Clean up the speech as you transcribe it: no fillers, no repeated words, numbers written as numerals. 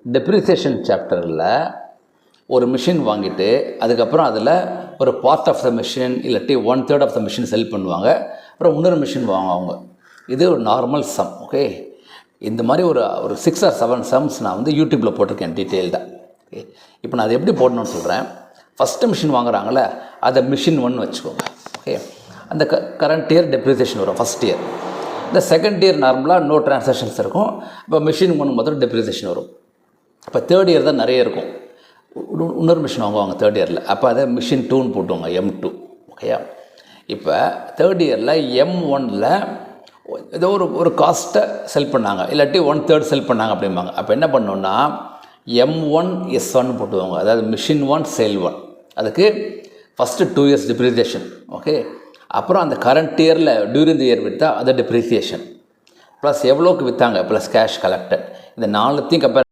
Depreciation சாப்டரில் ஒரு machine வாங்கிட்டு அதுக்கப்புறம் அதில் ஒரு பார்ட் ஆஃப் த மிஷின் இல்லாட்டி 1/3 ஆஃப் த மிஷின் செல் பண்ணுவாங்க. அப்புறம் இன்னொரு மிஷின் வாங்குவாங்க. இது ஒரு நார்மல் சம். ஓகே, இந்த மாதிரி ஒரு 6 or 7 சம்ஸ் நான் வந்து யூடியூப்பில் போட்டிருக்கேன் டீட்டெயில்டாக. ஓகே, இப்போ நான் அதை எப்படி போடணும்னு சொல்கிறேன். ஃபஸ்ட்டு மிஷின் வாங்குறாங்களே அதை மிஷின் 1 வச்சுக்கோங்க. ஓகே, அந்த கரண்ட் இயர் டெப்ரிசியேஷன் வரும் ஃபஸ்ட் இயர். இந்த செகண்ட் இயர் நார்மலாக நோ ட்ரான்சாக்ஷன்ஸ் இருக்கும். இப்போ மிஷின் 1 மாத்திரம் டெப்ரிசியேஷன் வரும். இப்போ தேர்ட் இயர் தான் நிறைய இருக்கும். இன்னொரு மிஷின் வாங்குவாங்க தேர்ட் இயரில். அப்போ அதை மிஷின் 2ன்னு போட்டுவாங்க, M2. ஓகேயா, இப்போ தேர்ட் இயரில் M1ல் ஏதோ ஒரு காஸ்ட்டை செல் பண்ணாங்க, இல்லாட்டி 1/3 செல் பண்ணாங்க அப்படிம்பாங்க. அப்போ என்ன பண்ணோன்னா M1S1 போட்டுவாங்க. அதாவது மிஷின் 1 சேல் 1. அதுக்கு ஃபஸ்ட்டு 2 years டெப்ரிசியேஷன். ஓகே, அப்புறம் அந்த கரண்ட் இயரில் டியூரிங் தி இயர் விற்றா அதை டெப்ரிசியேஷன் ப்ளஸ் எவ்வளோக்கு விற்றாங்க ப்ளஸ் கேஷ் கலெக்டட். இந்த 4த்தையும் கம்பேர்